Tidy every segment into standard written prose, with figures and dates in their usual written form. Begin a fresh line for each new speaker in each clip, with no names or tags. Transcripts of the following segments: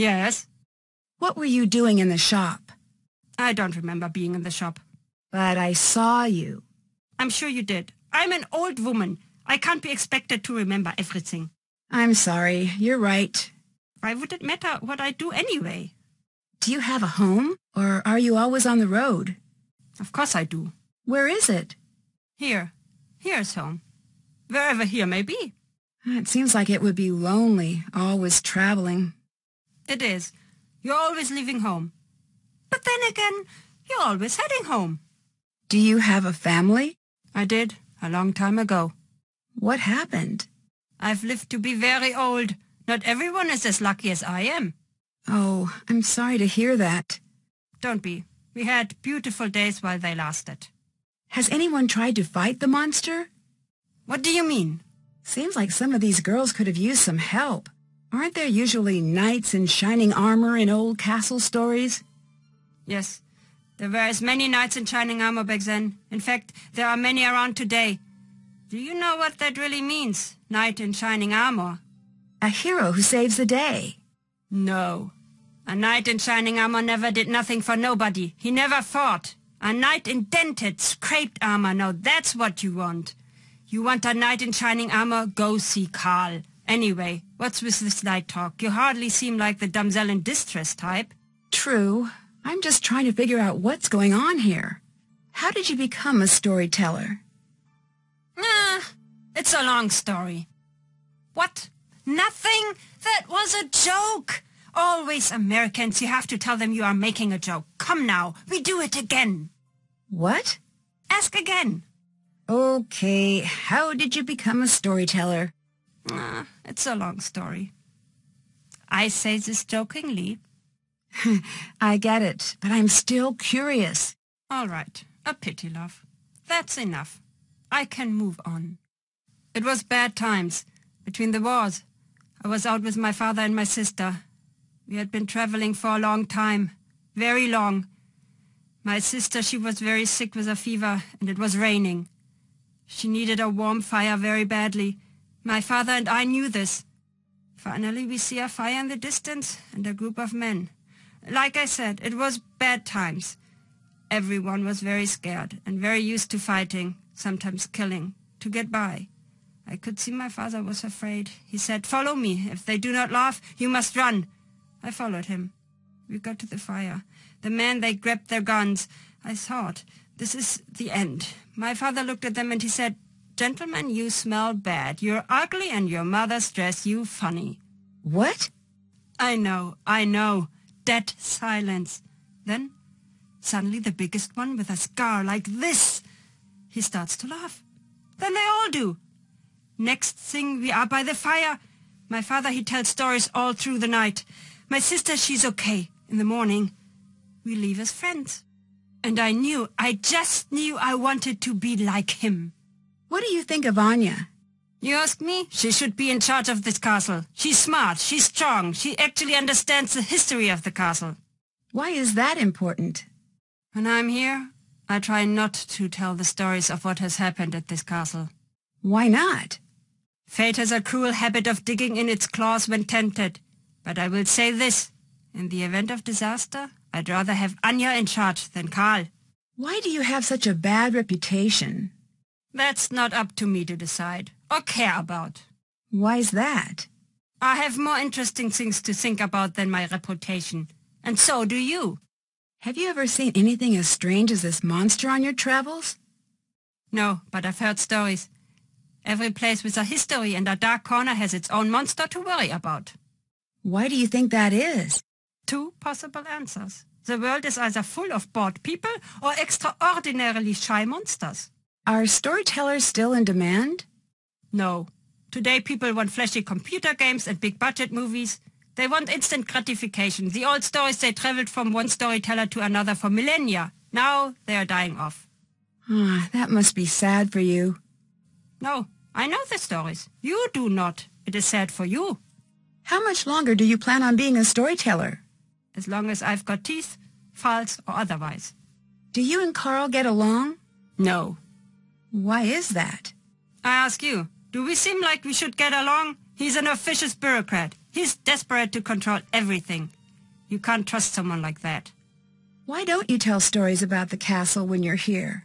Yes.
What were you doing in the shop?
I don't remember being in the shop.
But I saw you.
I'm sure you did. I'm an old woman. I can't be expected to remember everything.
I'm sorry. You're right.
Why would it matter what I do anyway?
Do you have a home, or are you always on the road?
Of course I do.
Where is it?
Here. Here's home. Wherever here may be.
It seems like it would be lonely, always traveling.
It is. You're always leaving home. But then again, you're always heading home.
Do you have a family?
I did, a long time ago.
What happened?
I've lived to be very old. Not everyone is as lucky as I am.
Oh, I'm sorry to hear that.
Don't be. We had beautiful days while they lasted.
Has anyone tried to fight the monster?
What do you mean?
Seems like some of these girls could have used some help. Aren't there usually knights in shining armor in old castle stories?
Yes. There were as many knights in shining armor back then. In fact, there are many around today. Do you know what that really means, knight in shining armor?
A hero who saves the day.
No. A knight in shining armor never did nothing for nobody. He never fought. A knight in dented, scraped armor. Now that's what you want. You want a knight in shining armor? Go see Karl. Anyway, what's with this light talk? You hardly seem like the damsel in distress type.
True. I'm just trying to figure out what's going on here. How did you become a storyteller?
It's a long story. What? Nothing? That was a joke. Always Americans, you have to tell them you are making a joke. Come now, we do it again.
What?
Ask again.
Okay, how did you become a storyteller?
It's a long story. I say this jokingly.
I get it, but I'm still curious.
All right, a pity, love. That's enough. I can move on. It was bad times. Between the wars, I was out with my father and my sister. We had been traveling for a long time. Very long. My sister, she was very sick with a fever, and it was raining. She needed a warm fire very badly. My father and I knew this. Finally, we see a fire in the distance and a group of men. Like I said, it was bad times. Everyone was very scared and very used to fighting, sometimes killing, to get by. I could see my father was afraid. He said, "Follow me. If they do not laugh, you must run." I followed him. We got to the fire. The men, they grabbed their guns. I thought, this is the end. My father looked at them and he said, "Gentlemen, you smell bad. You're ugly and your mother's dress you funny."
What?
I know. Dead silence. Then, suddenly the biggest one with a scar like this. He starts to laugh. Then they all do. Next thing, we are by the fire. My father, he tells stories all through the night. My sister, she's okay. In the morning, we leave as friends. And I just knew I wanted to be like him.
What do you think of Anya?
You ask me? She should be in charge of this castle. She's smart, she's strong, she actually understands the history of the castle.
Why is that important?
When I'm here, I try not to tell the stories of what has happened at this castle.
Why not?
Fate has a cruel habit of digging in its claws when tempted. But I will say this. In the event of disaster, I'd rather have Anya in charge than Karl.
Why do you have such a bad reputation?
That's not up to me to decide or care about.
Why's that?
I have more interesting things to think about than my reputation. And so do you.
Have you ever seen anything as strange as this monster on your travels?
No, but I've heard stories. Every place with a history and a dark corner has its own monster to worry about.
Why do you think that is?
2 possible answers. The world is either full of bored people or extraordinarily shy monsters.
Are storytellers still in demand?
No. Today people want flashy computer games and big-budget movies. They want instant gratification. The old stories, they traveled from one storyteller to another for millennia. Now they are dying off.
That must be sad for you.
No, I know the stories. You do not. It is sad for you.
How much longer do you plan on being a storyteller?
As long as I've got teeth, false or otherwise.
Do you and Karl get along?
No.
Why is that?
I ask you, do we seem like we should get along? He's an officious bureaucrat. He's desperate to control everything. You can't trust someone like that.
Why don't you tell stories about the castle when you're here?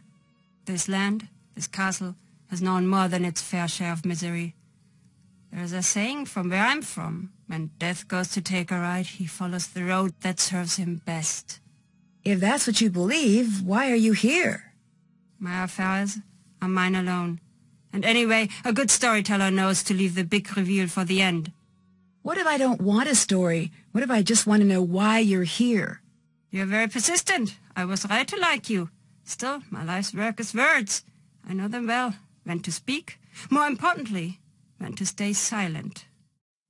This land, this castle, has known more than its fair share of misery. There is a saying from where I'm from. When death goes to take a ride, he follows the road that serves him best.
If that's what you believe, why are you here?
My affairs are mine alone. And anyway, a good storyteller knows to leave the big reveal for the end.
What if I don't want a story? What if I just want to know why you're here?
You're very persistent. I was right to like you. Still, my life's work is words. I know them well. When to speak. More importantly, when to stay silent.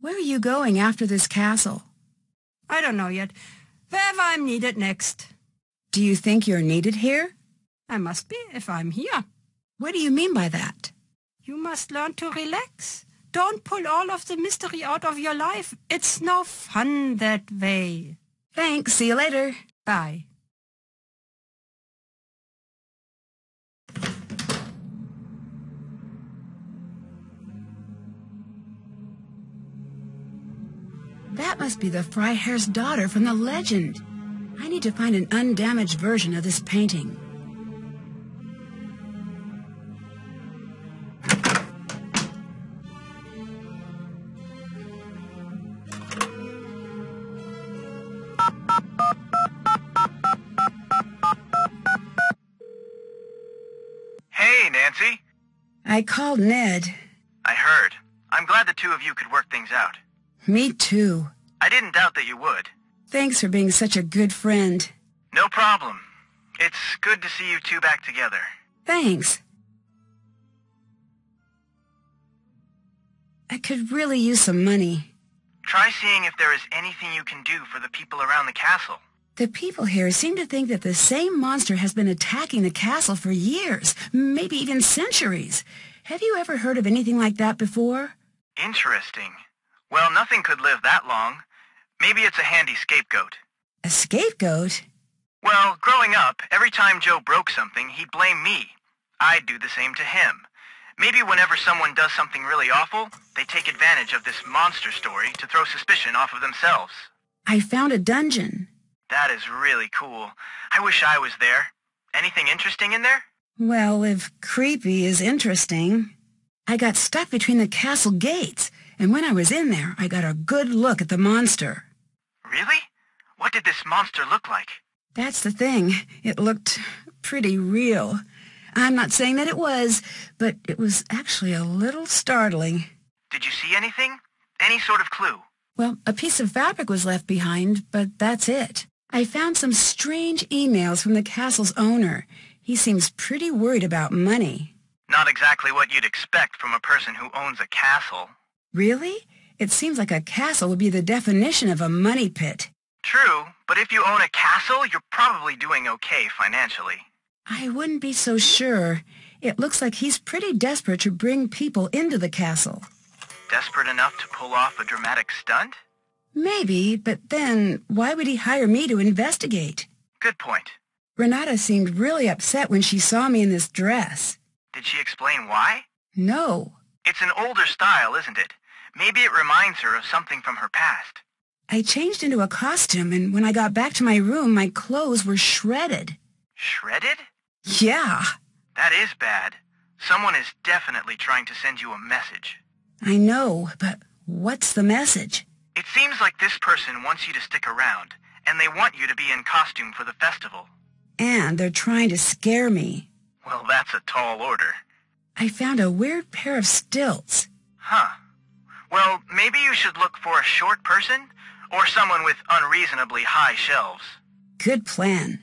Where are you going after this castle?
I don't know yet. Wherever I'm needed next.
Do you think you're needed here?
I must be if I'm here.
What do you mean by that?
You must learn to relax. Don't pull all of the mystery out of your life. It's no fun that way.
Thanks. See you later.
Bye.
That must be the Freiherr's daughter from the legend. I need to find an undamaged version of this painting.
Hey, Nancy.
I called Ned.
I heard. I'm glad the two of you could work things out.
Me too.
I didn't doubt that you would.
Thanks for being such a good friend.
No problem. It's good to see you two back together.
Thanks. I could really use some money.
Try seeing if there is anything you can do for the people around the castle.
The people here seem to think that the same monster has been attacking the castle for years, maybe even centuries. Have you ever heard of anything like that before?
Interesting. Well, nothing could live that long. Maybe it's a handy scapegoat.
A scapegoat?
Well, growing up, every time Joe broke something, he'd blame me. I'd do the same to him. Maybe whenever someone does something really awful, they take advantage of this monster story to throw suspicion off of themselves.
I found a dungeon.
That is really cool. I wish I was there. Anything interesting in there?
Well, if creepy is interesting. I got stuck between the castle gates, and when I was in there, I got a good look at the monster.
Really? What did this monster look like?
That's the thing. It looked pretty real. I'm not saying that it was, but it was actually a little startling.
Did you see anything? Any sort of clue?
Well, a piece of fabric was left behind, but that's it. I found some strange emails from the castle's owner. He seems pretty worried about money.
Not exactly what you'd expect from a person who owns a castle.
Really? It seems like a castle would be the definition of a money pit.
True, but if you own a castle, you're probably doing okay financially.
I wouldn't be so sure. It looks like he's pretty desperate to bring people into the castle.
Desperate enough to pull off a dramatic stunt?
Maybe, but then why would he hire me to investigate?
Good point.
Renate seemed really upset when she saw me in this dress.
Did she explain why?
No.
It's an older style, isn't it? Maybe it reminds her of something from her past.
I changed into a costume, and when I got back to my room, my clothes were shredded.
Shredded?
Yeah.
That is bad. Someone is definitely trying to send you a message.
I know, but what's the message?
It seems like this person wants you to stick around, and they want you to be in costume for the festival.
And they're trying to scare me.
Well, that's a tall order.
I found a weird pair of stilts.
Huh. Well, maybe you should look for a short person, or someone with unreasonably high shelves.
Good plan.